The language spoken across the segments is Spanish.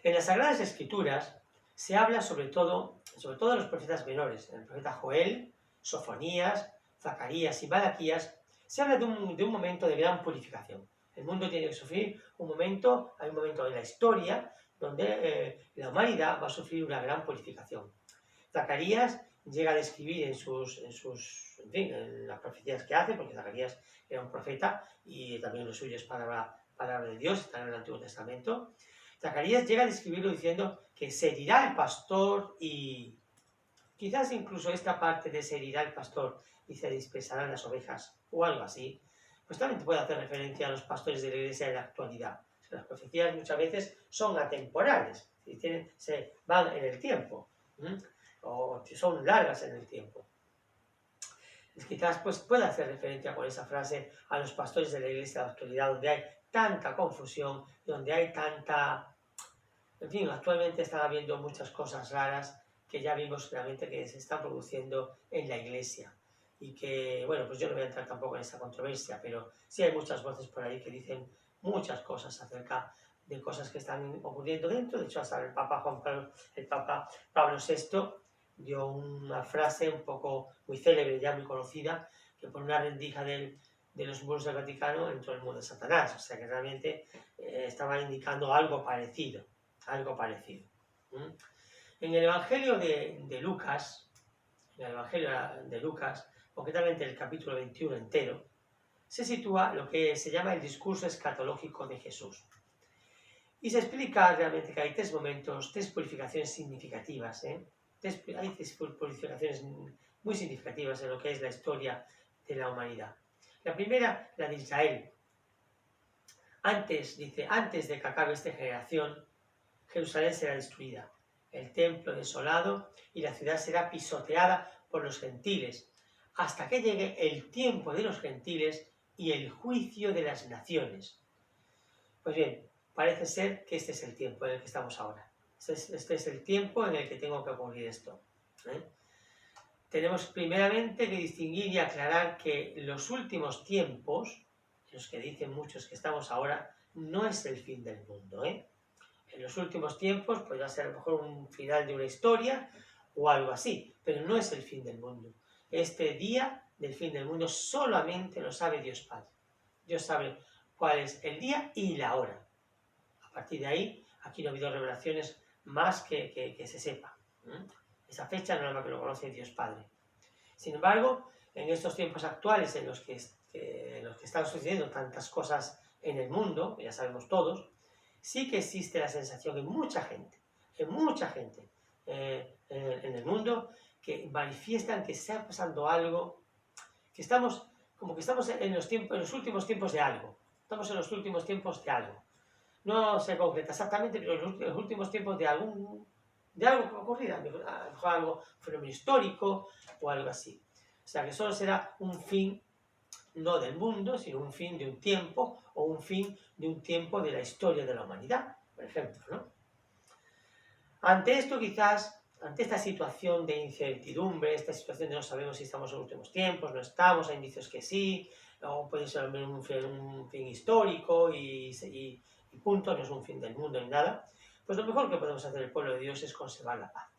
En las Sagradas Escrituras se habla sobre todo de los profetas menores. En el profeta Joel, Sofonías, Zacarías y Malaquías se habla de un momento de gran purificación. El mundo tiene que sufrir hay un momento en la historia donde la humanidad va a sufrir una gran purificación. Zacarías llega a describir en las profecías que hace, porque Zacarías era un profeta y también lo suyo es palabra de Dios, está en el Antiguo Testamento. Zacarías llega a describirlo diciendo que se herirá el pastor y quizás incluso esta parte de se herirá el pastor y se dispersarán las ovejas o algo así, pues también puede hacer referencia a los pastores de la iglesia en la actualidad. Las profecías muchas veces son atemporales, se van en el tiempo, o son largas en el tiempo. Quizás pues, pueda hacer referencia con esa frase a los pastores de la iglesia de la actualidad, donde hay tanta confusión, donde hay tanta... En fin, actualmente están habiendo muchas cosas raras que ya vimos realmente que se están produciendo en la iglesia. Y que, bueno, pues yo no voy a entrar tampoco en esa controversia, pero sí hay muchas voces por ahí que dicen muchas cosas acerca de cosas que están ocurriendo dentro. De hecho, hasta el Papa Pablo VI dio una frase un poco muy célebre, ya muy conocida, que por una rendija de los muros del Vaticano entró el muro de Satanás. O sea que realmente estaba indicando algo parecido. En el Evangelio de Lucas, concretamente el capítulo 21 entero, se sitúa lo que se llama el discurso escatológico de Jesús. Y se explica realmente que hay tres purificaciones significativas. Hay tres purificaciones muy significativas en lo que es la historia de la humanidad. La primera, la de Israel. Antes de que acabe esta generación, Jerusalén será destruida, el templo desolado y la ciudad será pisoteada por los gentiles, hasta que llegue el tiempo de los gentiles y el juicio de las naciones. Pues bien, parece ser que este es el tiempo en el que estamos ahora. Este es el tiempo en el que tengo que ocurrir esto. Tenemos primeramente que distinguir y aclarar que los últimos tiempos, los que dicen muchos que estamos ahora, no es el fin del mundo, En los últimos tiempos podrá ser a lo mejor un final de una historia o algo así, pero no es el fin del mundo. Este día del fin del mundo solamente lo sabe Dios Padre. Dios sabe cuál es el día y la hora. A partir de ahí, aquí no ha habido revelaciones más que se sepa. Esa fecha nada más que lo conoce Dios Padre. Sin embargo, en estos tiempos actuales en los que están sucediendo tantas cosas en el mundo, ya sabemos todos, sí que existe la sensación en mucha gente en el mundo que manifiestan que está pasando algo, que estamos en los últimos tiempos de algo. Estamos en los últimos tiempos de algo. No se concreta exactamente, pero en los últimos tiempos de algo que ha ocurrido, a lo mejor algo, un fenómeno histórico o algo así. O sea que solo será un fin no del mundo, sino un fin de un tiempo o un fin de un tiempo de la historia de la humanidad, por ejemplo, ¿no? Ante esto, quizás, ante esta situación de incertidumbre, esta situación de no sabemos si estamos en los últimos tiempos, no estamos, hay indicios que sí, o puede ser un fin histórico y punto, no es un fin del mundo ni nada, pues lo mejor que podemos hacer el pueblo de Dios es conservar la paz.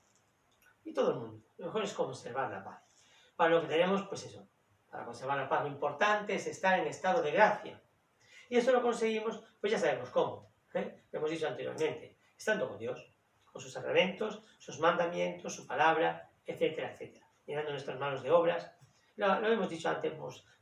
Y todo el mundo, lo mejor es conservar la paz. Para lo que tenemos, pues eso, para conservar la paz lo importante es estar en estado de gracia. Y eso lo conseguimos, pues ya sabemos cómo. Lo hemos dicho anteriormente, estando con Dios, con sus sacramentos, sus mandamientos, su palabra, etcétera, etcétera. Llenando nuestras manos de obras. Lo hemos dicho antes,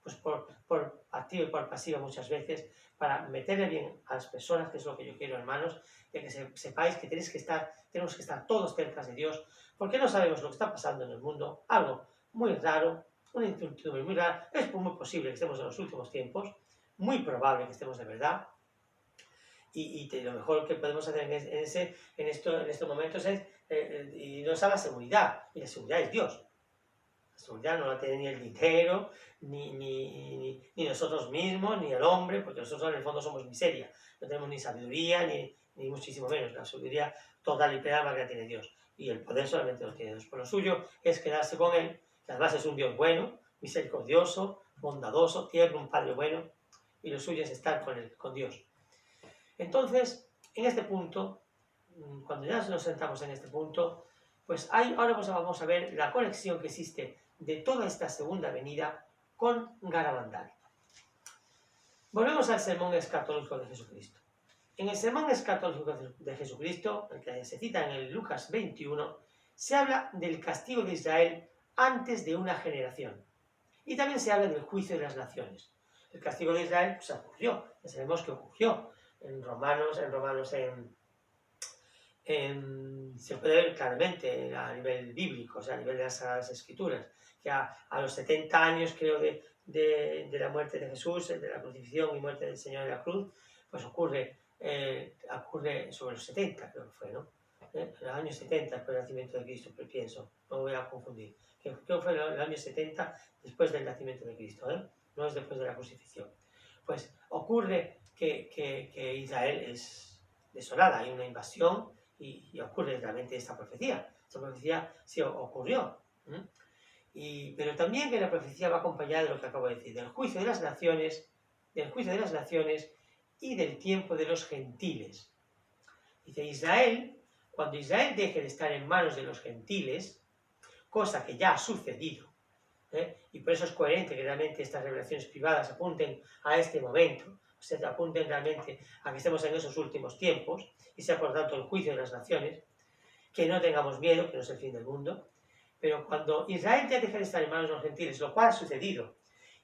pues por activa y por pasiva muchas veces, para meterle bien a las personas, que es lo que yo quiero, hermanos, de que sepáis que tenemos que estar todos cerca de Dios, porque no sabemos lo que está pasando en el mundo, algo muy raro, una incertidumbre muy rara. Es muy posible que estemos en los últimos tiempos, muy probable que estemos de verdad, y lo mejor que podemos hacer en estos momentos es irnos a la seguridad, y la seguridad es Dios. La seguridad no la tiene ni el dinero, ni nosotros mismos, ni el hombre, porque nosotros en el fondo somos miseria, no tenemos ni sabiduría, ni muchísimo menos. La sabiduría total y plena la tiene Dios, y el poder solamente lo tiene Dios. Por lo suyo es quedarse con Él, que además es un Dios bueno, misericordioso, bondadoso, tierno, un Padre bueno, y lo suyo es estar con Dios. Entonces, en este punto, cuando ya nos sentamos en este punto, pues ahora pues vamos a ver la conexión que existe de toda esta segunda venida con Garabandal. Volvemos al sermón escatológico de Jesucristo. En el sermón escatológico de Jesucristo, el que se cita en el Lucas 21, se habla del castigo de Israel antes de una generación. Y también se habla del juicio de las naciones. El castigo de Israel pues, ocurrió, ya sabemos que ocurrió. Se puede ver claramente a nivel bíblico, o sea, a nivel de las Sagradas Escrituras, que a los 70 años, creo, de la muerte de Jesús, de la crucifixión y muerte del Señor en la cruz, pues ocurre sobre los 70, creo que fue, ¿no? En los años 70, después del nacimiento de Cristo, pero pienso, no me voy a confundir. Creo que fue en los años 70, después del nacimiento de Cristo, no es después de la crucifixión. Pues ocurre que Israel es desolada, hay una invasión y ocurre realmente esta profecía. Esta profecía sí ocurrió. Pero también que la profecía va acompañada de lo que acabo de decir, del juicio de las naciones y del tiempo de los gentiles. Dice Israel, cuando Israel deje de estar en manos de los gentiles, cosa que ya ha sucedido, y por eso es coherente que realmente estas revelaciones privadas apunten a este momento, o sea, apunten realmente a que estemos en esos últimos tiempos, y sea por tanto el juicio de las naciones, que no tengamos miedo, que no es el fin del mundo, pero cuando Israel ya deja de estar en manos de los gentiles, lo cual ha sucedido,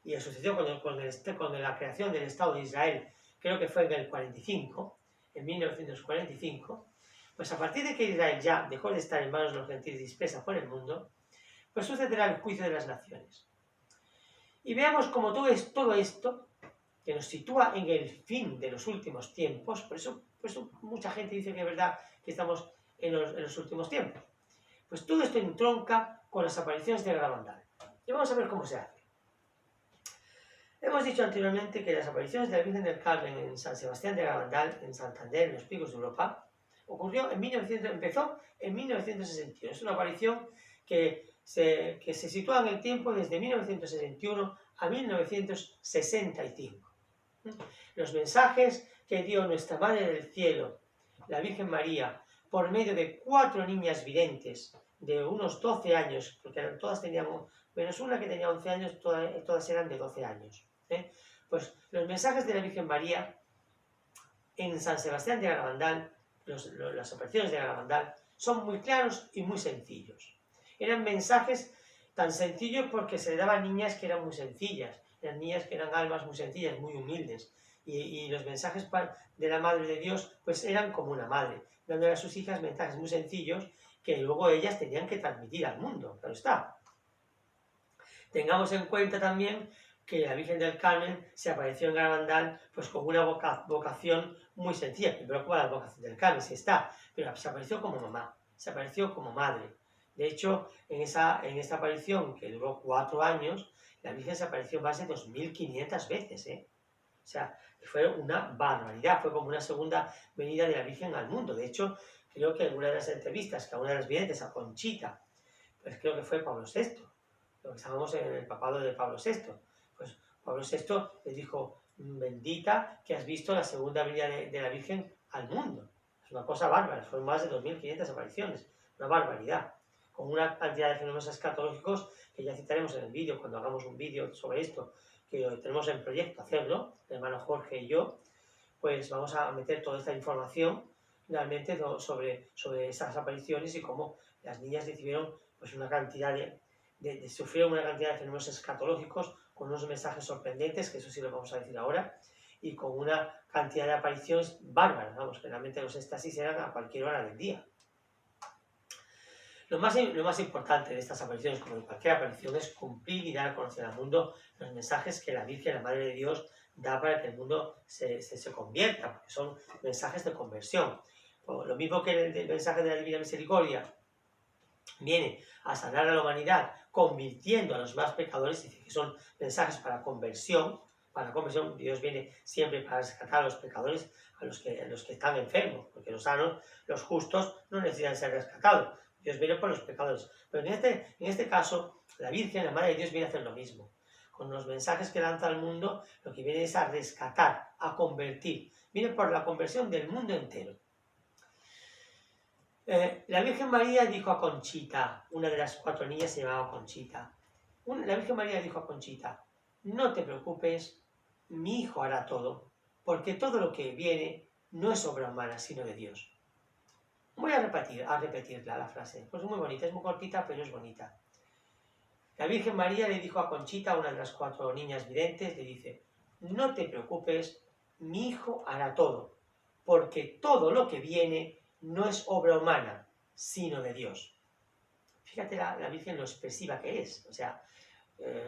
y sucedió con la creación del Estado de Israel, creo que fue en el 45, en 1945, pues a partir de que Israel ya dejó de estar en manos de los gentiles dispersa por el mundo, pues sucederá el juicio de las naciones. Y veamos cómo todo esto, que nos sitúa en el fin de los últimos tiempos, por eso mucha gente dice que es verdad que estamos en los últimos tiempos, pues todo esto entronca con las apariciones de Garabandal. Y vamos a ver cómo se hace. Hemos dicho anteriormente que las apariciones de la Virgen del Carmen en San Sebastián de Garabandal, en Santander, en los Picos de Europa, empezó en 1961. Es una aparición que se sitúa en el tiempo desde 1961 a 1965. Los mensajes que dio nuestra Madre del Cielo, la Virgen María, por medio de 4 niñas videntes de unos 12 años, porque todas tenían, menos una que tenía 11 años, todas eran de 12 años. Pues los mensajes de la Virgen María en San Sebastián de Garabandal, las apariciones de Garabandal, son muy claros y muy sencillos. Eran mensajes tan sencillos porque se le daban niñas que eran muy sencillas, eran niñas que eran almas muy sencillas, muy humildes, y los mensajes de la Madre de Dios pues eran como una madre, dándole a sus hijas mensajes muy sencillos que luego ellas tenían que transmitir al mundo, claro está. Tengamos en cuenta también que la Virgen del Carmen se apareció en Garabandal pues con una vocación muy sencilla, primero como la vocación del Carmen, sí está, pero se apareció como mamá, se apareció como madre. De hecho, en esta aparición, que duró 4 años, la Virgen se apareció más de 2.500 veces, O sea, fue una barbaridad, fue como una segunda venida de la Virgen al mundo. De hecho, creo que en una de las entrevistas que a una de las videntes, a Conchita, pues creo que fue Pablo VI, lo que estábamos en el papado de Pablo VI, pues Pablo VI le dijo, bendita que has visto la segunda venida de la Virgen al mundo. Es una cosa bárbara, fueron más de 2.500 apariciones, una barbaridad, con una cantidad de fenómenos escatológicos que ya citaremos en el vídeo, cuando hagamos un vídeo sobre esto, que tenemos en proyecto hacerlo, el hermano Jorge y yo, pues vamos a meter toda esta información realmente sobre esas apariciones y cómo las niñas recibieron pues una cantidad sufrieron una cantidad de fenómenos escatológicos con unos mensajes sorprendentes, que eso sí lo vamos a decir ahora, y con una cantidad de apariciones bárbaras, vamos, que realmente los éxtasis eran a cualquier hora del día. Lo más importante de estas apariciones, como de cualquier aparición, es cumplir y dar a conocer al mundo los mensajes que la Virgen, la Madre de Dios, da para que el mundo se convierta, porque son mensajes de conversión. Lo mismo que el mensaje de la Divina Misericordia viene a sanar a la humanidad, convirtiendo a los más pecadores, es decir, que son mensajes para conversión. Dios viene siempre para rescatar a los pecadores, a los que están enfermos, porque los sanos, los justos, no necesitan ser rescatados. Dios viene por los pecadores. Pero en este caso, la Virgen, la Madre de Dios, viene a hacer lo mismo. Con los mensajes que lanza al mundo, lo que viene es a rescatar, a convertir. Viene por la conversión del mundo entero. La Virgen María dijo a Conchita, una de las 4 niñas se llamaba Conchita, la Virgen María dijo a Conchita, no te preocupes, mi hijo hará todo, porque todo lo que viene no es obra humana, sino de Dios. Voy a repetirla la frase, pues es muy bonita, es muy cortita, pero es bonita. La Virgen María le dijo a Conchita, una de las 4 niñas videntes, le dice, no te preocupes, mi hijo hará todo, porque todo lo que viene no es obra humana, sino de Dios. Fíjate la Virgen lo expresiva que es, o sea,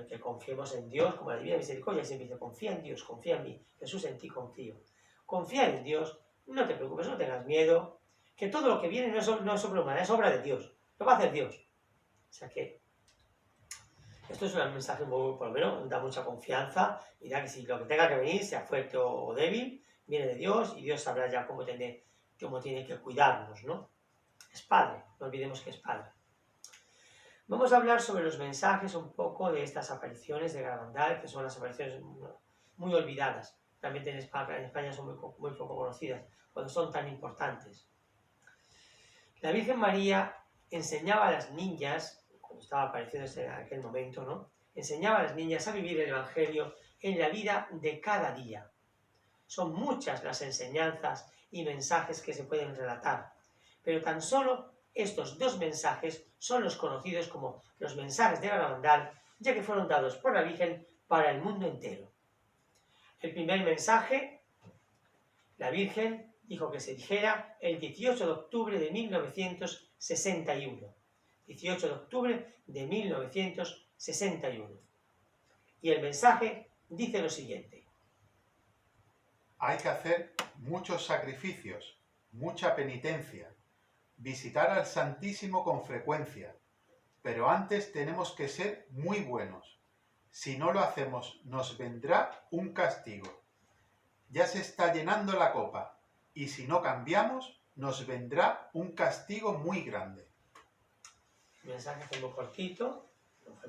que confiemos en Dios, como la Divina Misericordia siempre dice, confía en Dios, confía en mí, Jesús en ti confío. Confía en Dios, no te preocupes, no tengas miedo, que todo lo que viene no es obra humana, es obra de Dios, lo va a hacer Dios. O sea que esto es un mensaje muy, por lo menos, da mucha confianza y da que si lo que tenga que venir, sea fuerte o débil, viene de Dios y Dios sabrá ya cómo tiene que cuidarnos, ¿no? Es Padre, no olvidemos que es Padre. Vamos a hablar sobre los mensajes un poco de estas apariciones de Garabandal, que son las apariciones muy olvidadas. Realmente en España son muy poco conocidas, cuando son tan importantes. La Virgen María enseñaba a las niñas, cuando estaba apareciendo en aquel momento, ¿no? Enseñaba a las niñas a vivir el Evangelio en la vida de cada día. Son muchas las enseñanzas y mensajes que se pueden relatar, pero tan solo estos 2 mensajes son los conocidos como los mensajes de Garabandal, ya que fueron dados por la Virgen para el mundo entero. El primer mensaje, la Virgen dijo que se dijera el 18 de octubre de 1961. 18 de octubre de 1961. Y el mensaje dice lo siguiente. Hay que hacer muchos sacrificios, mucha penitencia, visitar al Santísimo con frecuencia, pero antes tenemos que ser muy buenos. Si no lo hacemos, nos vendrá un castigo. Ya se está llenando la copa, y si no cambiamos, nos vendrá un castigo muy grande. El mensaje fue muy cortito,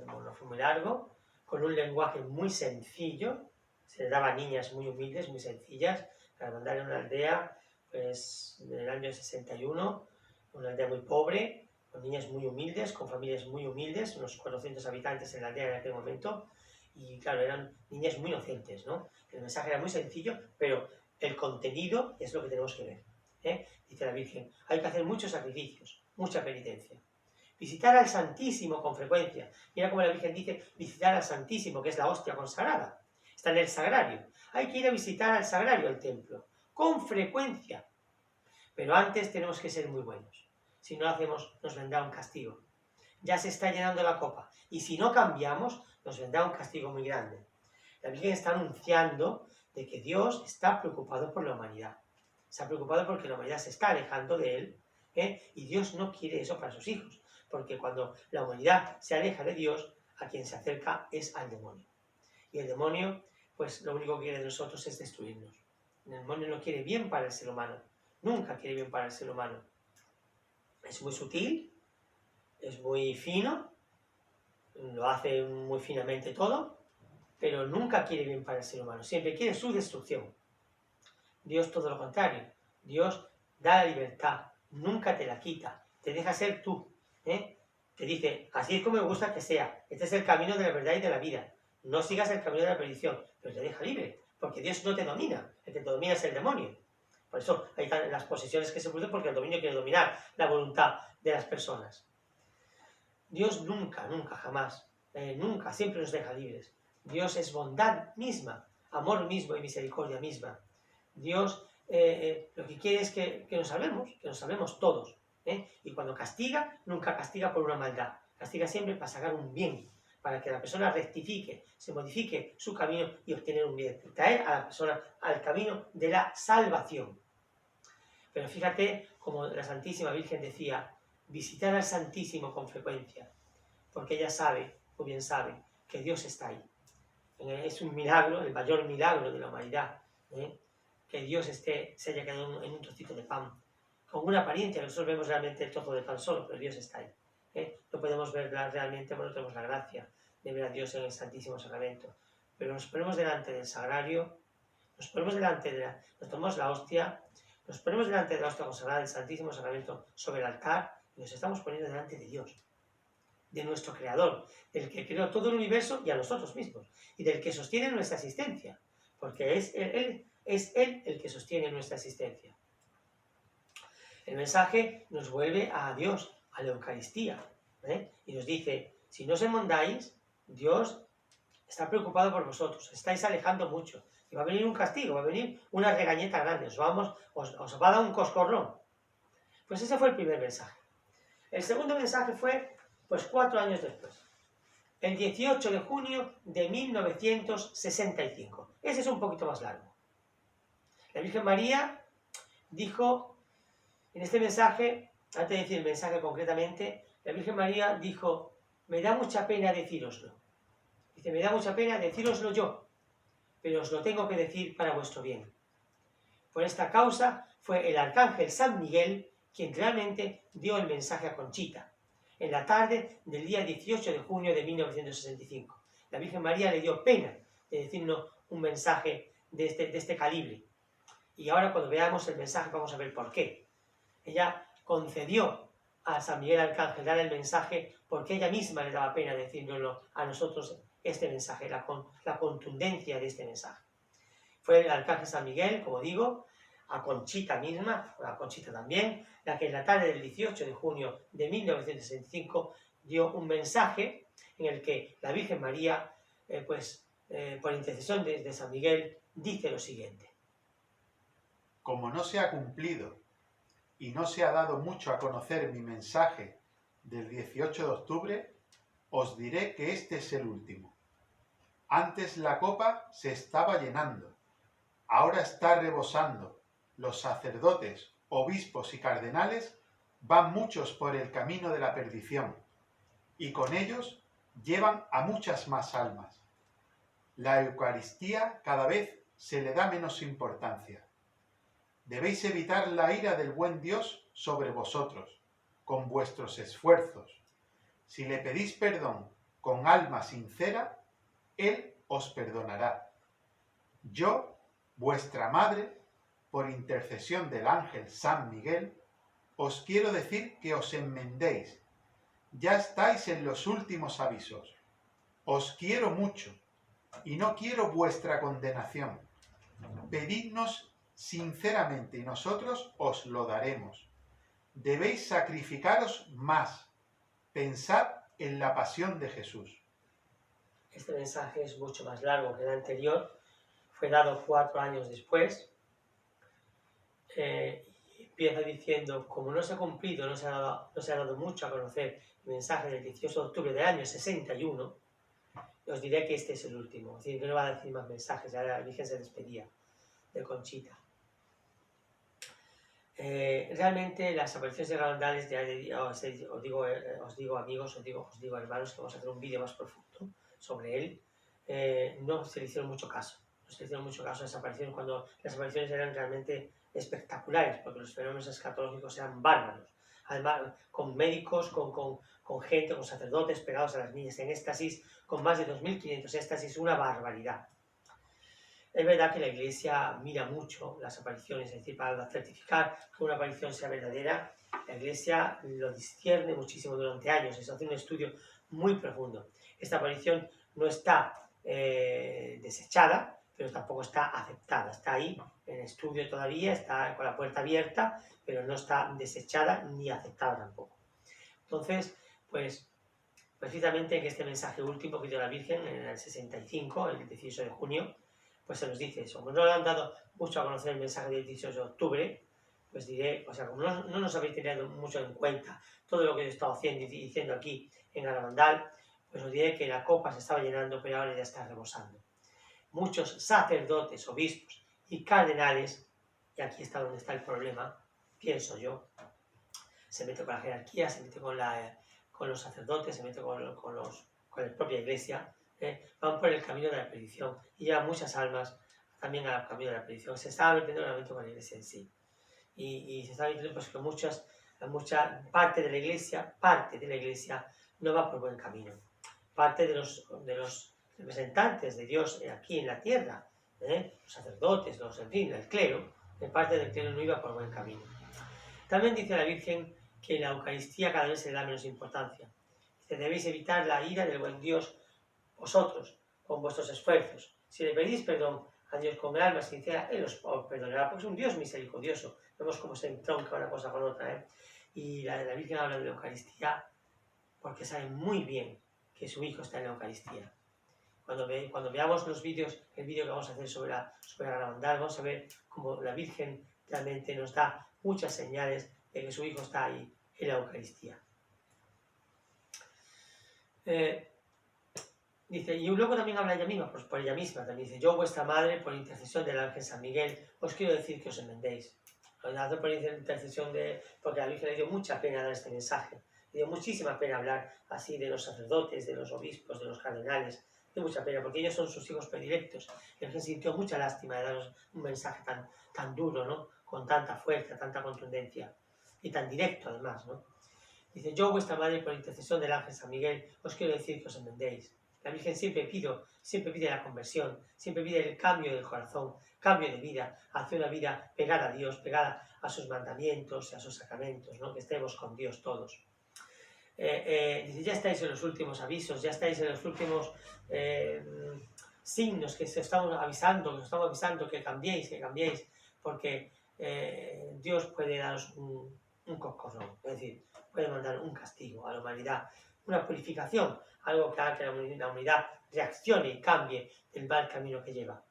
no fue muy largo, con un lenguaje muy sencillo. Se le daba a niñas muy humildes, muy sencillas, para mandar en una aldea, pues, en el año 61, una aldea muy pobre, con niñas muy humildes, con familias muy humildes, unos 400 habitantes en la aldea en aquel momento, y claro, eran niñas muy inocentes, ¿no? El mensaje era muy sencillo, pero el contenido es lo que tenemos que ver, ¿eh? Dice la Virgen, hay que hacer muchos sacrificios, mucha penitencia. Visitar al Santísimo con frecuencia. Mira cómo la Virgen dice visitar al Santísimo, que es la hostia consagrada. Está en el sagrario. Hay que ir a visitar al sagrario, al templo, con frecuencia. Pero antes tenemos que ser muy buenos. Si no lo hacemos, nos vendrá un castigo. Ya se está llenando la copa. Y si no cambiamos, nos vendrá un castigo muy grande. La Virgen está anunciando de que Dios está preocupado por la humanidad. Está preocupado porque la humanidad se está alejando de Él, ¿eh? Y Dios no quiere eso para sus hijos. Porque cuando la humanidad se aleja de Dios, a quien se acerca es al demonio. Y el demonio, pues lo único que quiere de nosotros es destruirnos. El demonio no quiere bien para el ser humano. Nunca quiere bien para el ser humano. Es muy sutil, es muy fino, lo hace muy finamente todo, pero nunca quiere bien para el ser humano. Siempre quiere su destrucción. Dios todo lo contrario. Dios da la libertad, nunca te la quita, te deja ser tú. Te dice, así es como me gusta que sea, este es el camino de la verdad y de la vida, no sigas el camino de la perdición, pero te deja libre, porque Dios no te domina, el que te domina es el demonio. Por eso hay las posesiones que se producen, porque el dominio quiere dominar la voluntad de las personas. Dios nunca, nunca, jamás, nunca, siempre nos deja libres. Dios es bondad misma, amor mismo y misericordia misma. Dios lo que quiere es que nos salvemos todos. Y cuando castiga, nunca castiga por una maldad, castiga siempre para sacar un bien, para que la persona rectifique, se modifique su camino y obtener un bien, traer a la persona al camino de la salvación. Pero fíjate como la Santísima Virgen decía, visitar al Santísimo con frecuencia, porque ella sabe, muy bien sabe, que Dios está ahí. Es un milagro, el mayor milagro de la humanidad, que Dios se haya quedado en un trocito de pan, con una apariencia. Nosotros vemos realmente el trozo de pan solo, pero Dios está ahí. No podemos verla realmente, porque no tenemos la gracia de ver a Dios en el Santísimo Sacramento. Pero nos ponemos delante del sagrario, nos tomamos la hostia, Nos ponemos delante de la hostia consagrada del Santísimo Sacramento sobre el altar y nos estamos poniendo delante de Dios, de nuestro Creador, del que creó todo el universo y a nosotros mismos, y del que sostiene nuestra existencia, porque es Él el que sostiene nuestra existencia. El mensaje nos vuelve a Dios, a la Eucaristía, y nos dice, si no os enmendáis, Dios está preocupado por vosotros, estáis alejando mucho, y va a venir un castigo, va a venir una regañeta grande, os va a dar un coscorrón. Pues ese fue el primer mensaje. El segundo mensaje fue, pues 4 años después, el 18 de junio de 1965. Ese es un poquito más largo. La Virgen María dijo, en este mensaje, antes de decir el mensaje concretamente, la Virgen María dijo, me da mucha pena decíroslo. Dice, me da mucha pena decíroslo yo, pero os lo tengo que decir para vuestro bien. Por esta causa fue el arcángel San Miguel quien realmente dio el mensaje a Conchita, en la tarde del día 18 de junio de 1965. La Virgen María le dio pena de decirnos un mensaje de este calibre. Y ahora cuando veamos el mensaje vamos a ver por qué. Ella concedió a San Miguel Arcángel dar el mensaje porque ella misma le daba pena decírnoslo a nosotros este mensaje, la contundencia de este mensaje. Fue el Arcángel San Miguel, como digo, a Conchita misma, a Conchita también, la que en la tarde del 18 de junio de 1965 dio un mensaje en el que la Virgen María, por intercesión de San Miguel, dice lo siguiente. Como no se ha cumplido y no se ha dado mucho a conocer mi mensaje del 18 de octubre, os diré que este es el último. Antes la copa se estaba llenando, ahora está rebosando. Los sacerdotes, obispos y cardenales van muchos por el camino de la perdición, y con ellos llevan a muchas más almas. La Eucaristía cada vez se le da menos importancia. Debéis evitar la ira del buen Dios sobre vosotros, con vuestros esfuerzos. Si le pedís perdón con alma sincera, Él os perdonará. Yo, vuestra madre, por intercesión del ángel San Miguel, os quiero decir que os enmendéis. Ya estáis en los últimos avisos. Os quiero mucho y no quiero vuestra condenación. Pedidnos sinceramente y nosotros os lo daremos. Debéis sacrificaros más. Pensad en la pasión de Jesús. Este mensaje es mucho más largo que el anterior. Fue dado 4 años después. Empieza diciendo, como no se ha cumplido, no se ha dado mucho a conocer el mensaje del 18 de octubre del año 61, os diré que este es el último. Es decir, que no va a decir más mensajes, ya la Virgen se despedía de Conchita. Realmente las apariciones de Garandales, os digo amigos, os digo hermanos, que vamos a hacer un vídeo más profundo sobre él. No se le hicieron mucho caso. No se le hicieron mucho caso a las apariciones cuando las apariciones eran realmente espectaculares, porque los fenómenos escatológicos eran bárbaros. Además, con médicos, con gente, con sacerdotes pegados a las niñas en éxtasis, con más de 2.500 éxtasis, una barbaridad. Es verdad que la Iglesia mira mucho las apariciones, es decir, para certificar que una aparición sea verdadera, la Iglesia lo discierne muchísimo durante años, se hace un estudio muy profundo. Esta aparición no está desechada, pero tampoco está aceptada, está ahí en estudio todavía, está con la puerta abierta, pero no está desechada ni aceptada tampoco. Entonces, pues precisamente en este mensaje último que dio la Virgen en el 65, el 18 de junio, pues se nos dice eso. Como no le han dado mucho a conocer el mensaje del 18 de octubre, pues diré, o sea, como no nos habéis tenido mucho en cuenta todo lo que he estado haciendo y diciendo aquí en Garabandal, pues os diré que la copa se estaba llenando, pero ahora ya está rebosando. Muchos sacerdotes, obispos y cardenales, y aquí está donde está el problema, pienso yo, se mete con la jerarquía, se mete con los sacerdotes, se mete con la propia Iglesia, van por el camino de la perdición y llevan muchas almas también al camino de la perdición. Se está metiendo realmente con la Iglesia en sí. Y se está metiendo pues que mucha parte de la Iglesia no va por buen camino. Parte de los representantes de Dios aquí en la tierra, los sacerdotes, en fin, el clero, de parte del que no iba por buen camino. También dice la Virgen que en la Eucaristía cada vez se le da menos importancia. Dice, debéis evitar la ira del buen Dios vosotros, con vuestros esfuerzos. Si le pedís perdón a Dios con alma sincera, Él os perdonará, porque es un Dios misericordioso. Vemos cómo se entronca una cosa con otra, ¿eh? Y la Virgen habla de la Eucaristía porque sabe muy bien que su Hijo está en la Eucaristía. Cuando veamos los vídeos, el vídeo que vamos a hacer sobre la hermandad, vamos a ver cómo la Virgen realmente nos da muchas señales de que su Hijo está ahí en la Eucaristía. Dice, y luego también habla ella misma, pues por ella misma, también dice, yo vuestra madre, por intercesión del ángel San Miguel, os quiero decir que os enmendéis. Lo hace por intercesión porque a la Virgen le dio mucha pena dar este mensaje, le dio muchísima pena hablar así de los sacerdotes, de los obispos, de los cardenales, de mucha pena, porque ellos son sus hijos predilectos. La Virgen sintió mucha lástima de daros un mensaje tan duro, ¿no? Con tanta fuerza, tanta contundencia, y tan directo además, ¿no? Dice, yo vuestra madre, por intercesión del ángel San Miguel, os quiero decir que os enmendéis. La Virgen siempre pide la conversión, siempre pide el cambio del corazón, cambio de vida, hacia una vida pegada a Dios, pegada a sus mandamientos y a sus sacramentos, ¿no? Que estemos con Dios todos. Dice, ya estáis en los últimos avisos, ya estáis en los últimos signos que os estamos avisando que cambiéis, porque Dios puede daros un coscorrón, es decir, puede mandar un castigo a la humanidad, una purificación, algo que haga que la humanidad reaccione y cambie del mal camino que lleva.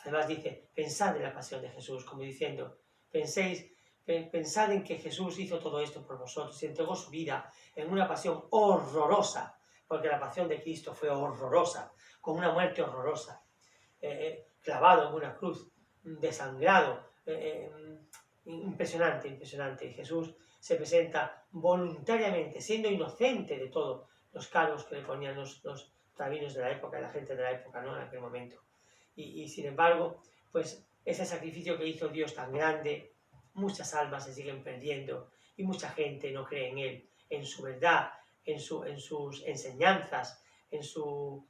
Además dice, pensad en la pasión de Jesús, como diciendo, pensad en que Jesús hizo todo esto por vosotros y entregó su vida en una pasión horrorosa, porque la pasión de Cristo fue horrorosa, con una muerte horrorosa, clavado en una cruz, desangrado, impresionante. Jesús se presenta voluntariamente, siendo inocente de todos los cargos que le ponían los rabinos de la época, la gente de la época, ¿no? En aquel momento. Y sin embargo, pues ese sacrificio que hizo Dios tan grande, muchas almas se siguen perdiendo y mucha gente no cree en Él, en su verdad, en sus enseñanzas, en su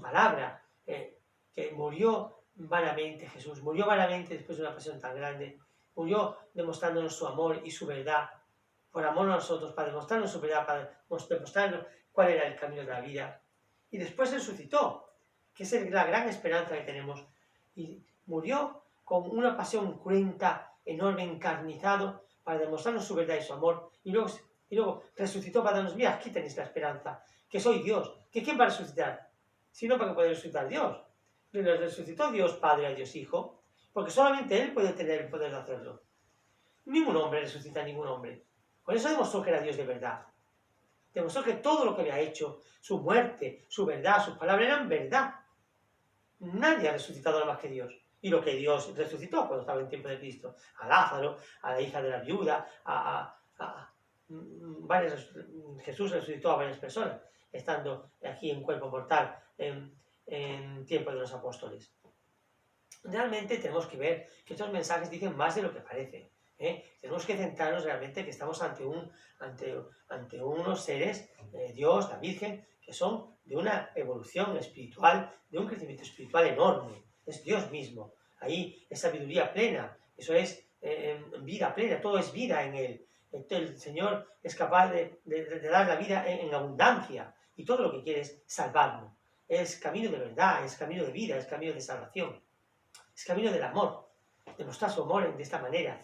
palabra, que murió vanamente Jesús, murió vanamente después de una pasión tan grande, murió demostrándonos su amor y su verdad, por amor a nosotros, para demostrarnos su verdad, para demostrarnos cuál era el camino de la vida. Y después resucitó, que es la gran esperanza que tenemos. Y murió con una pasión cruenta, enorme, encarnizado, para demostrarnos su verdad y su amor. Y luego resucitó para darnos, mira, aquí tenéis la esperanza, que soy Dios. ¿Que quién va a resucitar? Si no, ¿para qué puede resucitar Dios? Pero resucitó Dios Padre a Dios Hijo, porque solamente Él puede tener el poder de hacerlo. Ningún hombre resucita a ningún hombre. Por eso demostró que era Dios de verdad. Demostró que todo lo que había hecho, su muerte, su verdad, sus palabras, eran verdad. Nadie ha resucitado nada más que Dios. Y lo que Dios resucitó cuando estaba en tiempo de Cristo, a Lázaro, a la hija de la viuda, Jesús resucitó a varias personas, estando aquí en cuerpo mortal en tiempo de los apóstoles. Realmente tenemos que ver que estos mensajes dicen más de lo que parece. Tenemos que centrarnos realmente que estamos ante unos seres, Dios, la Virgen, que son de una evolución espiritual, de un crecimiento espiritual enorme. Es Dios mismo. Ahí es sabiduría plena, eso es vida plena, todo es vida en Él. Entonces, el Señor es capaz de dar la vida en abundancia y todo lo que quiere es salvarnos. Es camino de verdad, es camino de vida, es camino de salvación, es camino del amor, demostrar su amor de esta manera.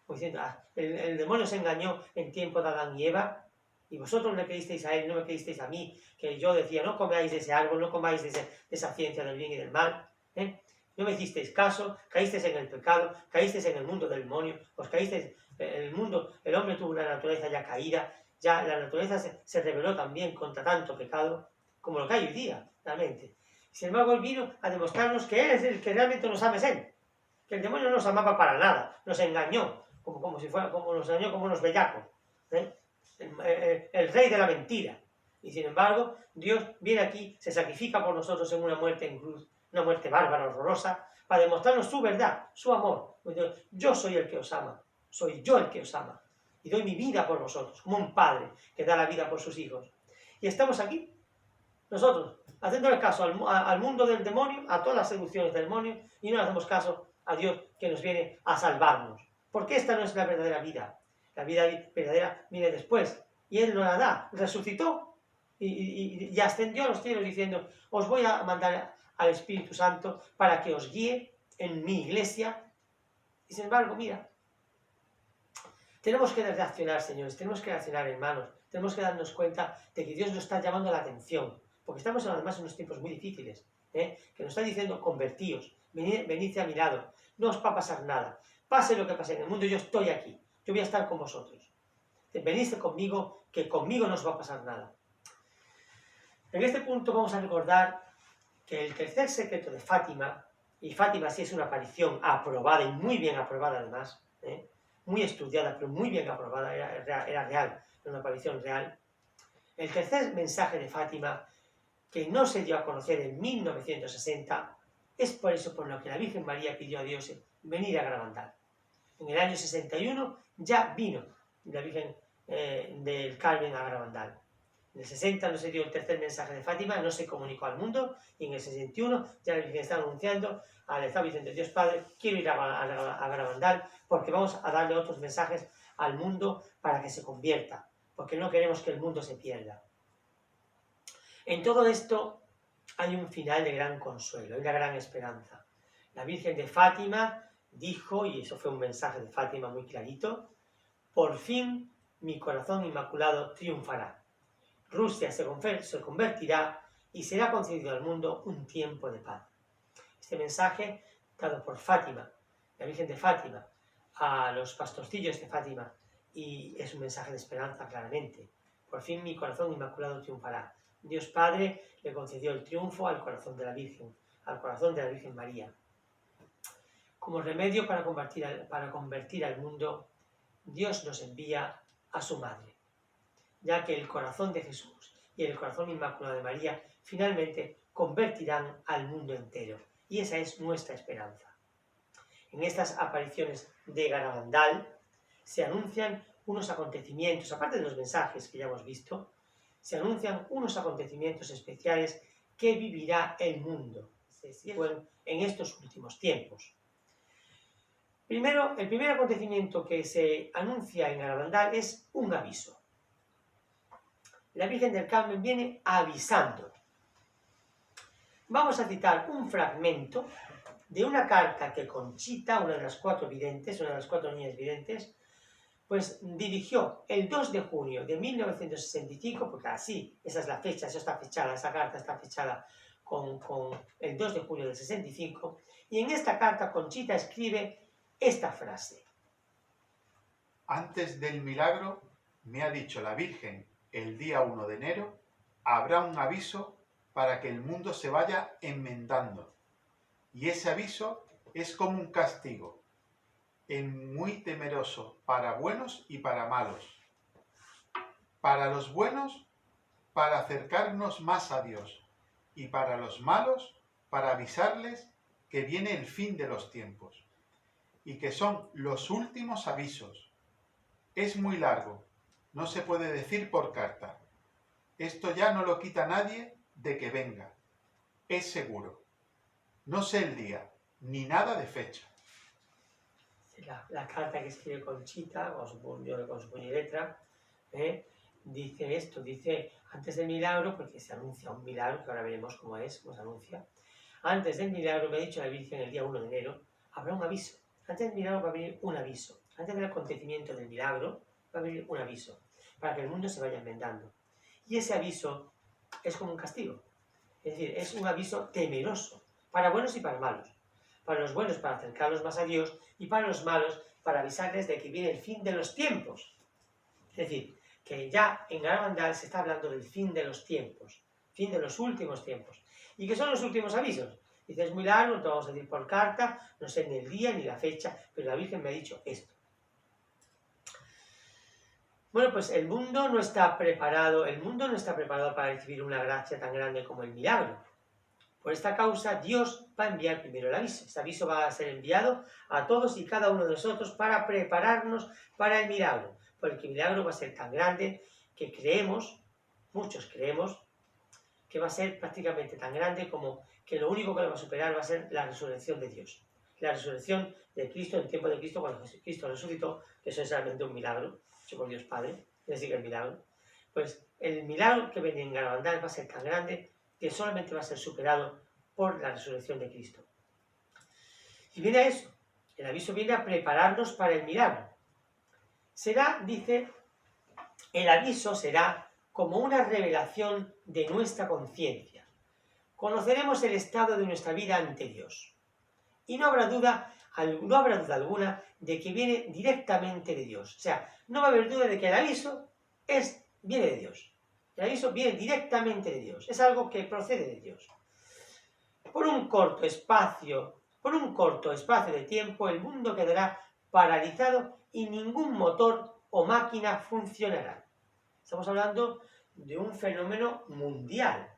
Como diciendo, el demonio se engañó en tiempo de Adán y Eva, y vosotros le creísteis a él, no me creísteis a mí, que yo decía, no comáis de ese árbol, no comáis de esa ciencia del bien y del mal. No me hicisteis caso, caísteis en el pecado, caísteis en el mundo del demonio, os caísteis en el mundo, el hombre tuvo una naturaleza ya caída, ya la naturaleza se rebeló también contra tanto pecado, como lo que hay hoy día, realmente. Sin embargo, él vino a demostrarnos que él es el que realmente nos ama, es él. Que el demonio no nos amaba para nada, nos engañó, como nos engañó como unos bellacos. El rey de la mentira. Y sin embargo, Dios viene aquí, se sacrifica por nosotros en una muerte en cruz, una muerte bárbara, horrorosa, para demostrarnos su verdad, su amor. Yo soy el que os ama, soy yo el que os ama. Y doy mi vida por vosotros, como un padre que da la vida por sus hijos. Y estamos aquí, nosotros, haciéndole caso al mundo del demonio, a todas las seducciones del demonio, y no le hacemos caso a Dios que nos viene a salvarnos. Porque esta no es la verdadera vida. La vida verdadera viene después. Y Él nos la da. Resucitó y ascendió a los cielos diciendo, os voy a mandar al Espíritu Santo para que os guíe en mi iglesia. Y sin embargo, mira, tenemos que reaccionar, señores, tenemos que reaccionar, hermanos, tenemos que darnos cuenta de que Dios nos está llamando la atención, porque estamos además en unos tiempos muy difíciles, que nos está diciendo, convertíos, venid a mi lado, no os va a pasar nada, pase lo que pase en el mundo, yo estoy aquí, yo voy a estar con vosotros, venid conmigo, que conmigo no os va a pasar nada. En este punto vamos a recordar que el tercer secreto de Fátima, y Fátima sí es una aparición aprobada y muy bien aprobada además, muy estudiada, pero muy bien aprobada, era real, era una aparición real. El tercer mensaje de Fátima, que no se dio a conocer en 1960, es por eso por lo que la Virgen María pidió a Dios venir a Garabandal. En el año 61 ya vino la Virgen del Carmen a Garabandal. En el 60 no se dio el tercer mensaje de Fátima, no se comunicó al mundo, y en el 61 ya la Virgen estaba anunciando, le estaba diciendo Dios Padre, quiero ir a Garabandal porque vamos a darle otros mensajes al mundo para que se convierta, porque no queremos que el mundo se pierda. En todo esto hay un final de gran consuelo, hay una gran esperanza. La Virgen de Fátima dijo, y eso fue un mensaje de Fátima muy clarito, por fin mi corazón inmaculado triunfará. Rusia se convertirá y será concedido al mundo un tiempo de paz. Este mensaje dado por Fátima, la Virgen de Fátima, a los pastorcillos de Fátima, y es un mensaje de esperanza claramente. Por fin mi corazón inmaculado triunfará. Dios Padre le concedió el triunfo al corazón de la Virgen, al corazón de la Virgen María. Como remedio para convertir al mundo, Dios nos envía a su Madre, ya que el corazón de Jesús y el corazón inmaculado de María finalmente convertirán al mundo entero. Y esa es nuestra esperanza. En estas apariciones de Garabandal se anuncian unos acontecimientos, aparte de los mensajes que ya hemos visto, se anuncian unos acontecimientos especiales que vivirá el mundo en estos últimos tiempos. Primero, el primer acontecimiento que se anuncia en Garabandal es un aviso. La Virgen del Carmen viene avisando. Vamos a citar un fragmento de una carta que Conchita, una de las 4 videntes, una de las 4 niñas videntes, pues dirigió el 2 de junio de 1965, porque así, esa es la fecha, eso está fechada, esa carta está fechada con el 2 de junio del 65, y en esta carta Conchita escribe esta frase. Antes del milagro, me ha dicho la Virgen, el día 1 de enero, habrá un aviso para que el mundo se vaya enmendando. Y ese aviso es como un castigo, muy temeroso para buenos y para malos. Para los buenos, para acercarnos más a Dios, y para los malos, para avisarles que viene el fin de los tiempos, y que son los últimos avisos. Es muy largo, no se puede decir por carta. Esto ya no lo quita nadie de que venga. Es seguro. No sé el día, ni nada de fecha. La carta que escribe Conchita, con su puño y letra, dice esto, dice, antes del milagro, porque se anuncia un milagro, que ahora veremos cómo se anuncia, antes del milagro, me ha dicho la Virgen el día 1 de enero, habrá un aviso. Antes del milagro va a venir un aviso. Antes del acontecimiento del milagro va a venir un aviso, para que el mundo se vaya enmendando. Y ese aviso es como un castigo. Es decir, es un aviso temeroso, para buenos y para malos. Para los buenos, para acercarlos más a Dios, y para los malos, para avisarles de que viene el fin de los tiempos. Es decir, que ya en Garabandal se está hablando del fin de los tiempos, fin de los últimos tiempos. ¿Y qué son los últimos avisos? Dice, es muy largo, no te vamos a decir por carta, no sé ni el día ni la fecha, pero la Virgen me ha dicho esto. Bueno, pues el mundo no está preparado para recibir una gracia tan grande como el milagro. Por esta causa, Dios va a enviar primero el aviso. Este aviso va a ser enviado a todos y cada uno de nosotros para prepararnos para el milagro. Porque el milagro va a ser tan grande que muchos creemos, que va a ser prácticamente tan grande como que lo único que lo va a superar va a ser la resurrección de Dios. la resurrección de Cristo, en el tiempo de Cristo, cuando Cristo resucitó, que eso es realmente un milagro, hecho por Dios Padre, es decir, el milagro. Pues el milagro que viene en Garabandal va a ser tan grande que solamente va a ser superado por la resurrección de Cristo. Y viene a eso, el aviso viene a prepararnos para el milagro. Será, dice, el aviso será como una revelación de nuestra conciencia. Conoceremos el estado de nuestra vida ante Dios. Y no habrá duda alguna de que viene directamente de Dios. O sea, no va a haber duda de que el aviso viene de Dios. El aviso viene directamente de Dios. Es algo que procede de Dios. Por un corto espacio de tiempo, el mundo quedará paralizado y ningún motor o máquina funcionará. Estamos hablando de un fenómeno mundial.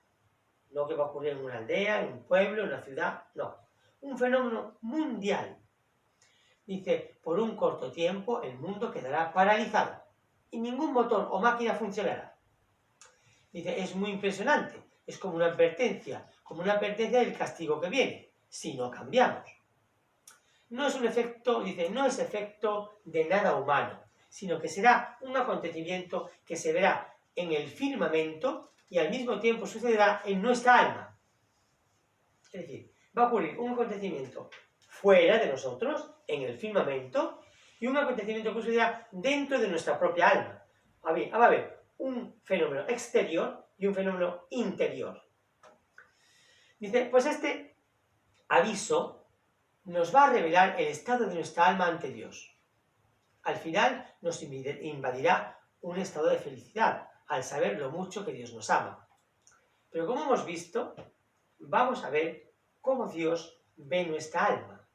No que va a ocurrir en una aldea, en un pueblo, en una ciudad, no. Un fenómeno mundial. Dice, por un corto tiempo el mundo quedará paralizado y ningún motor o máquina funcionará. Dice, es muy impresionante, es como una advertencia del castigo que viene, si no cambiamos. No es un efecto, dice, no es efecto de nada humano, sino que será un acontecimiento que se verá en el firmamento y al mismo tiempo sucederá en nuestra alma. Es decir, va a ocurrir un acontecimiento fuera de nosotros, en el firmamento, y un acontecimiento que sucederá dentro de nuestra propia alma. Va a haber un fenómeno exterior y un fenómeno interior. Dice, pues este aviso nos va a revelar el estado de nuestra alma ante Dios. Al final nos invadirá un estado de felicidad al saber lo mucho que Dios nos ama. Pero como hemos visto, vamos a ver cómo Dios ve nuestra alma.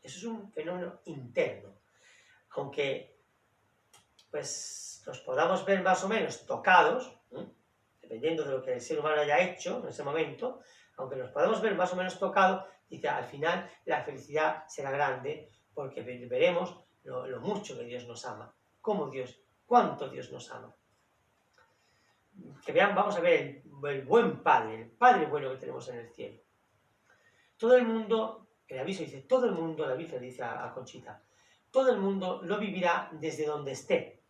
Eso es un fenómeno interno. Aunque pues, nos podamos ver más o menos tocados, dependiendo de lo que el ser humano haya hecho en ese momento, aunque nos podamos ver más o menos tocados, dice, al final la felicidad será grande porque veremos lo mucho que Dios nos ama, cuánto Dios nos ama. Que vean, vamos a ver el buen Padre, el Padre bueno que tenemos en el cielo. Todo el mundo, el aviso dice, todo el mundo, la Virgen dice a Conchita, todo el mundo lo vivirá desde donde esté.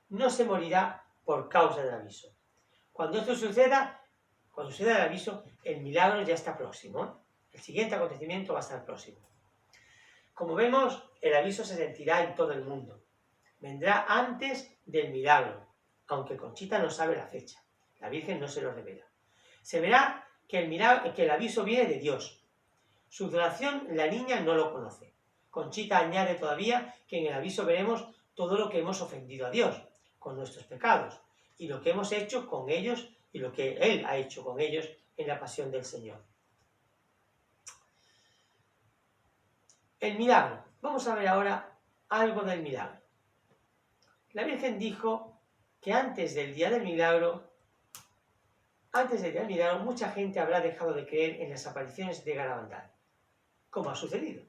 No se morirá por causa del aviso. Cuando esto suceda, cuando suceda el aviso, el milagro ya está próximo. El siguiente acontecimiento va a estar próximo. Como vemos, el aviso se sentirá en todo el mundo. Vendrá antes del milagro, aunque Conchita no sabe la fecha. La Virgen no se lo revela. Se verá que el aviso viene de Dios. Su duración la niña no lo conoce. Conchita añade todavía que en el aviso veremos todo lo que hemos ofendido a Dios, con nuestros pecados, y lo que hemos hecho con ellos y lo que Él ha hecho con ellos en la pasión del Señor. El milagro. Vamos a ver ahora algo del milagro. La Virgen dijo que antes del día del milagro, mucha gente habrá dejado de creer en las apariciones de Garabandal. ¿Cómo ha sucedido?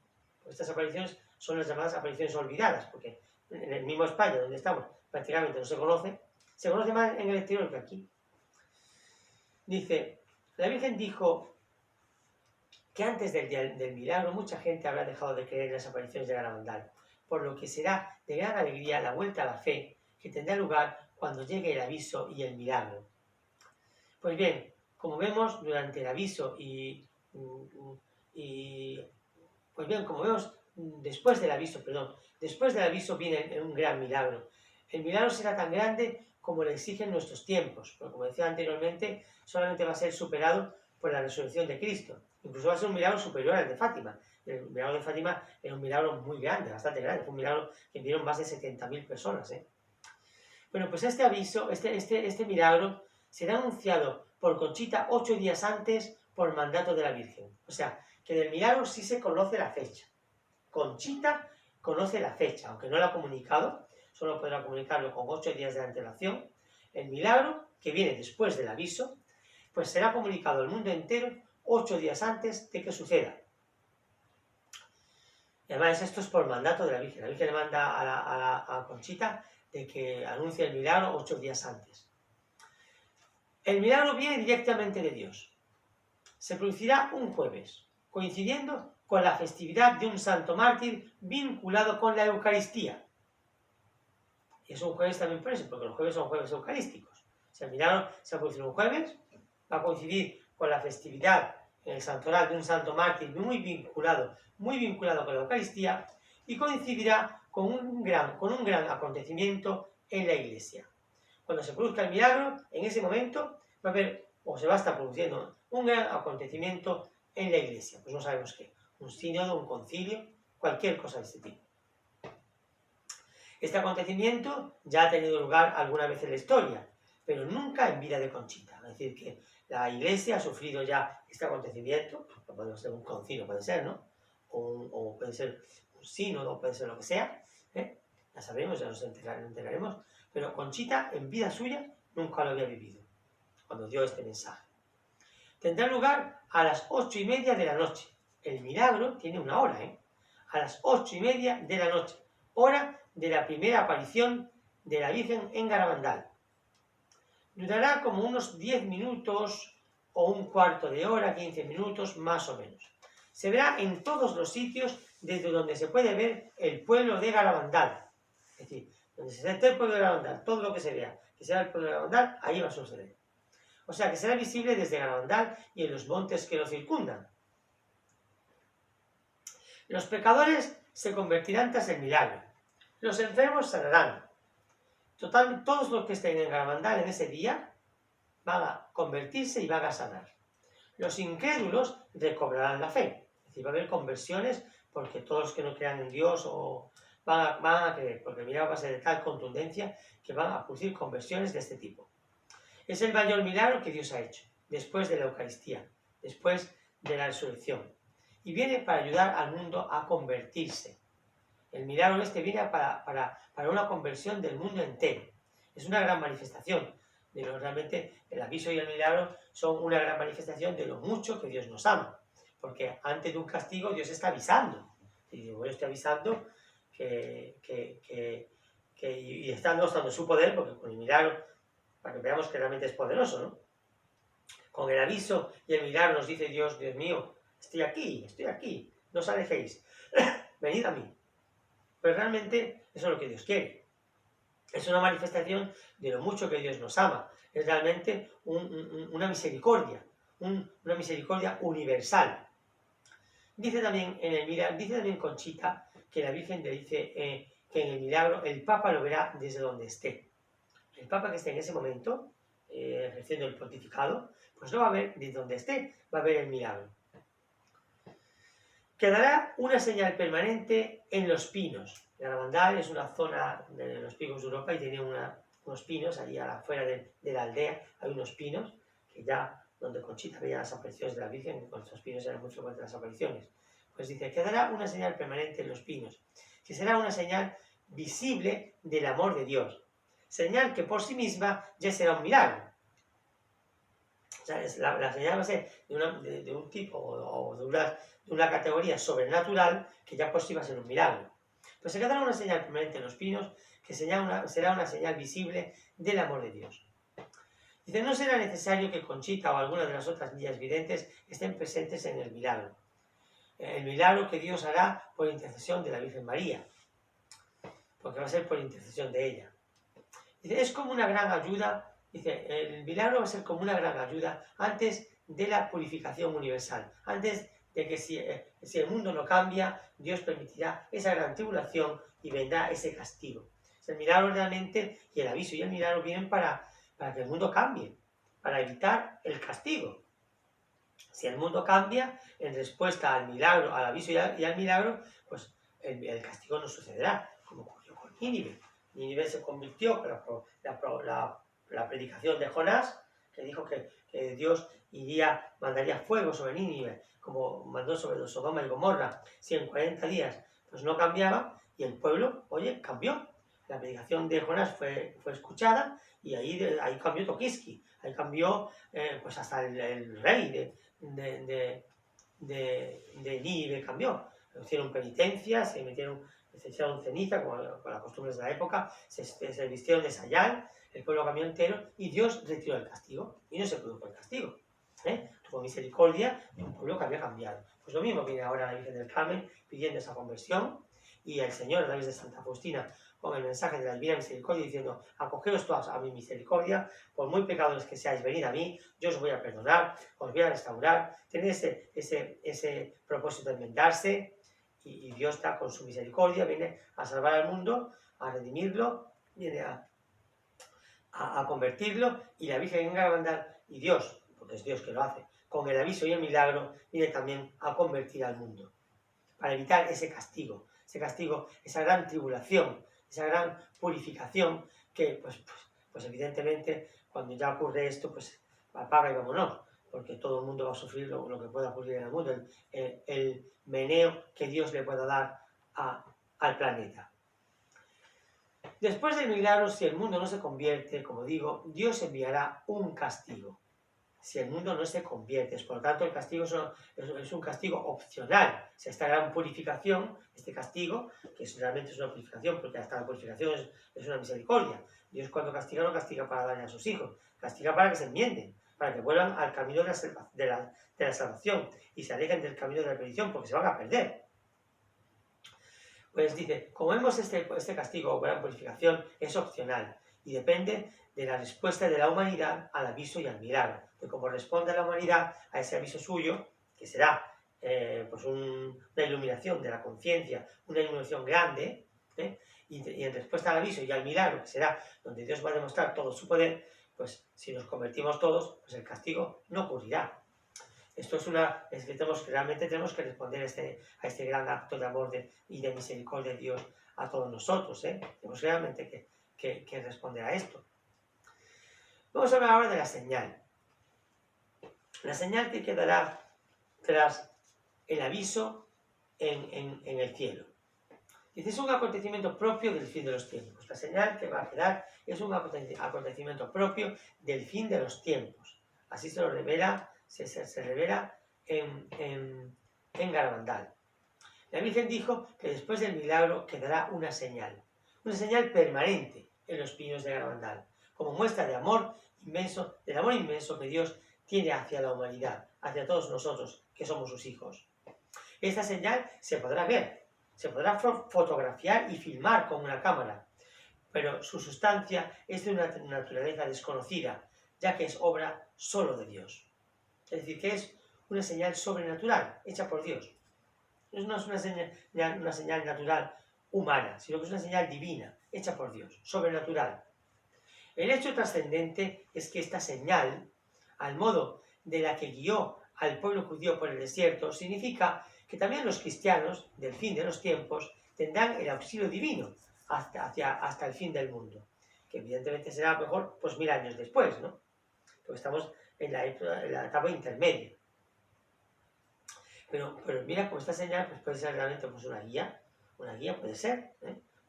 Estas apariciones son las llamadas apariciones olvidadas, porque en el mismo España, donde estamos, prácticamente no se conoce más en el exterior que aquí. Dice, la Virgen dijo que antes del día del milagro mucha gente habrá dejado de creer en las apariciones de Garabandal, por lo que será de gran alegría la vuelta a la fe que tendrá lugar cuando llegue el aviso y el milagro. Pues bien, como vemos durante el aviso después del aviso viene un gran milagro. El milagro será tan grande como lo exigen nuestros tiempos, porque como decía anteriormente, solamente va a ser superado por la resurrección de Cristo. Incluso va a ser un milagro superior al de Fátima. El milagro de Fátima era un milagro muy grande, bastante grande. Fue un milagro que vieron más de 70.000 personas. Bueno, pues este aviso, este milagro, será anunciado por Conchita 8 días antes por mandato de la Virgen. O sea, que del milagro sí se conoce la fecha. Conchita conoce la fecha, aunque no la ha comunicado, solo podrá comunicarlo con 8 días de antelación. El milagro, que viene después del aviso, pues será comunicado al mundo entero 8 días antes de que suceda. Y además esto es por mandato de la Virgen. La Virgen le manda a Conchita de que anuncie el milagro 8 días antes. El milagro viene directamente de Dios. Se producirá un jueves. coincidiendo con la festividad de un santo mártir vinculado con la Eucaristía. Y es un jueves también por eso, porque los jueves son jueves eucarísticos. Si el milagro se ha producido un jueves, va a coincidir con la festividad en el santoral de un santo mártir muy vinculado con la Eucaristía, y coincidirá con un gran acontecimiento en la Iglesia. Cuando se produzca el milagro, en ese momento va a haber, o se va a estar produciendo, un gran acontecimiento en la Iglesia. Pues no sabemos qué, un sínodo, un concilio, cualquier cosa de este tipo. Este acontecimiento ya ha tenido lugar alguna vez en la historia, pero nunca en vida de Conchita. Es decir, que la Iglesia ha sufrido ya este acontecimiento, puede ser un concilio, puede ser, ¿no? O puede ser un sínodo, puede ser lo que sea, ¿eh? Ya sabemos, ya nos enteraremos, pero Conchita en vida suya nunca lo había vivido, cuando dio este mensaje. Tendrá lugar a las 8:30 de la noche. El milagro tiene una hora, ¿eh? A las 8:30 de la noche, hora de la primera aparición de la Virgen en Garabandal. Durará como unos 10 minutos o un cuarto de hora, 15 minutos, más o menos. Se verá en todos los sitios desde donde se puede ver el pueblo de Garabandal. Es decir, donde se ve el pueblo de Garabandal, todo lo que se vea, que sea el pueblo de Garabandal, ahí va a suceder. O sea, que será visible desde Garabandal y en los montes que lo circundan. Los pecadores se convertirán tras el milagro. Los enfermos sanarán. Total, todos los que estén en Garabandal en ese día van a convertirse y van a sanar. Los incrédulos recobrarán la fe. Es decir, va a haber conversiones porque todos los que no crean en Dios van a creer, porque el milagro va a ser de tal contundencia que van a producir conversiones de este tipo. Es el mayor milagro que Dios ha hecho, después de la Eucaristía, después de la resurrección. Y viene para ayudar al mundo a convertirse. El milagro este viene para una conversión del mundo entero. Es una gran manifestación. Realmente el aviso y el milagro son una gran manifestación de lo mucho que Dios nos ama. Porque antes de un castigo Dios está avisando. Y yo estoy avisando y está mostrando su poder, porque con el milagro, para que veamos que realmente es poderoso, ¿no? Con el aviso y el milagro nos dice Dios, Dios mío, estoy aquí, no os alejéis, venid a mí. Pero realmente eso es lo que Dios quiere. Es una manifestación de lo mucho que Dios nos ama. Es realmente una misericordia, una misericordia universal. Dice también Conchita que la Virgen le dice que en el milagro el Papa lo verá desde donde esté. El Papa que esté en ese momento, ejerciendo el pontificado, pues lo va a ver desde donde esté, va a ver el milagro. Quedará una señal permanente en los pinos. Garabandal es una zona de los picos de Europa y tiene unos pinos, allí afuera de la aldea hay unos pinos, que ya donde Conchita veía las apariciones de la Virgen, con estos pinos eran muy frecuentes las apariciones. Pues dice, quedará una señal permanente en los pinos, que será una señal visible del amor de Dios. Señal que por sí misma ya será un milagro. O sea, la señal va a ser de un tipo o de una categoría sobrenatural que ya por sí va a ser un milagro. Pues se quedará una señal permanente en los pinos que será una señal visible del amor de Dios. Dice, no será necesario que Conchita o alguna de las otras niñas videntes estén presentes en el milagro. El milagro que Dios hará por intercesión de la Virgen María, porque va a ser por intercesión de ella. Dice, es como una gran ayuda. Dice, el milagro va a ser como una gran ayuda antes de la purificación universal, antes de que si el mundo no cambia, Dios permitirá esa gran tribulación y vendrá ese castigo. El milagro realmente, y el aviso y el milagro vienen para que el mundo cambie, para evitar el castigo. Si el mundo cambia, en respuesta al milagro, al aviso y al milagro, pues el castigo no sucederá, como ocurrió con Nínive. Nínive se convirtió por la predicación de Jonás, que dijo que Dios mandaría fuego sobre Nínive, como mandó sobre Sodoma y Gomorra, si en 40 días pues no cambiaba, y el pueblo, cambió. La predicación de Jonás fue escuchada, y ahí cambió Tokiski, ahí cambió pues hasta el rey de Nínive cambió. Hicieron penitencia, se echaron ceniza, con las costumbres de la época, se vistieron de sayal, el pueblo cambió entero y Dios retiró el castigo y no se produjo el castigo. Tuvo misericordia de un pueblo que había cambiado. Pues lo mismo viene ahora la Virgen del Carmen pidiendo esa conversión, y el Señor a través de Santa Faustina con el mensaje de la Divina Misericordia diciendo: acogeos todos a mi misericordia, por muy pecadores que seáis, venid a mí, yo os voy a perdonar, os voy a restaurar. Tener ese propósito de enmendarse, y Dios está con su misericordia, viene a salvar al mundo, a redimirlo, viene a convertirlo, y la Virgen en Garabandal, y Dios, porque es Dios que lo hace, con el aviso y el milagro, viene también a convertir al mundo, para evitar ese castigo, esa gran tribulación, esa gran purificación que, pues evidentemente, cuando ya ocurre esto, pues apaga y vámonos, porque todo el mundo va a sufrir lo que pueda ocurrir en el mundo, el meneo que Dios le pueda dar al planeta. Después del milagro, si el mundo no se convierte, como digo, Dios enviará un castigo. Si el mundo no se convierte, por lo tanto el castigo es un castigo opcional. Si esta gran purificación, este castigo, que realmente es una purificación, porque hasta la purificación es una misericordia. Dios cuando castiga no castiga para darle a sus hijos, castiga para que se enmienden, para que vuelvan al camino de la salvación y se alejen del camino de la perdición, porque se van a perder. Pues dice, como vemos, este castigo o gran purificación es opcional y depende de la respuesta de la humanidad al aviso y al milagro. De cómo responde la humanidad a ese aviso suyo, que será pues una iluminación de la conciencia, una iluminación grande, y en respuesta al aviso y al milagro, que será donde Dios va a demostrar todo su poder, pues si nos convertimos todos, pues el castigo no ocurrirá. Esto es que realmente tenemos que responder a este gran acto de amor y de misericordia de Dios a todos nosotros. Tenemos realmente que responder a esto. Vamos a hablar ahora de la señal. La señal que quedará tras el aviso en el cielo. Dice, es un acontecimiento propio del fin de los tiempos. La señal que va a quedar es un acontecimiento propio del fin de los tiempos. Así se lo revela. Se revela en Garabandal. La Virgen dijo que después del milagro quedará una señal permanente en los pinos de Garabandal, como muestra de amor inmenso, del amor inmenso que Dios tiene hacia la humanidad, hacia todos nosotros que somos sus hijos. Esta señal se podrá ver, se podrá fotografiar y filmar con una cámara, pero su sustancia es de una naturaleza desconocida, ya que es obra solo de Dios. Es decir, que es una señal sobrenatural, hecha por Dios. No es una señal natural humana, sino que es una señal divina, hecha por Dios, sobrenatural. El hecho trascendente es que esta señal, al modo de la que guió al pueblo judío por el desierto, significa que también los cristianos, del fin de los tiempos, tendrán el auxilio divino hasta el fin del mundo. Que evidentemente será mejor, pues 1000 años después, ¿no? Porque estamos en la etapa intermedia. Pero mira, como esta señal pues puede ser realmente pues una guía puede ser,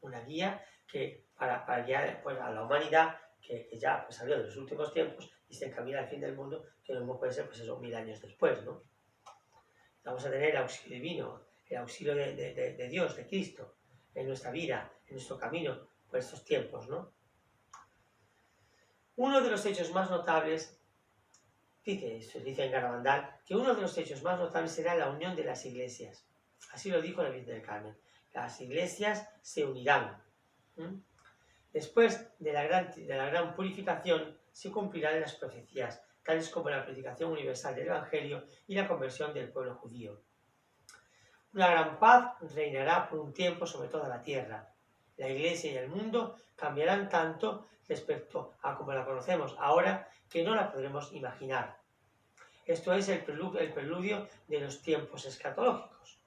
una guía que para guiar pues, a la humanidad que ya pues, salió de los últimos tiempos y se encamina al fin del mundo, que no puede ser pues eso 1000 años después, ¿no? Vamos a tener el auxilio divino, el auxilio de Dios, de Cristo, en nuestra vida, en nuestro camino por estos tiempos, ¿no? Uno de los hechos más notables se dice en Garabandal, que uno de los hechos más notables será la unión de las iglesias. Así lo dijo la Virgen del Carmen. Las iglesias se unirán. Después de la gran purificación se cumplirán las profecías, tales como la predicación universal del Evangelio y la conversión del pueblo judío. Una gran paz reinará por un tiempo sobre toda la tierra. La iglesia y el mundo cambiarán tanto respecto a como la conocemos ahora que no la podremos imaginar. Esto es el preludio de los tiempos escatológicos.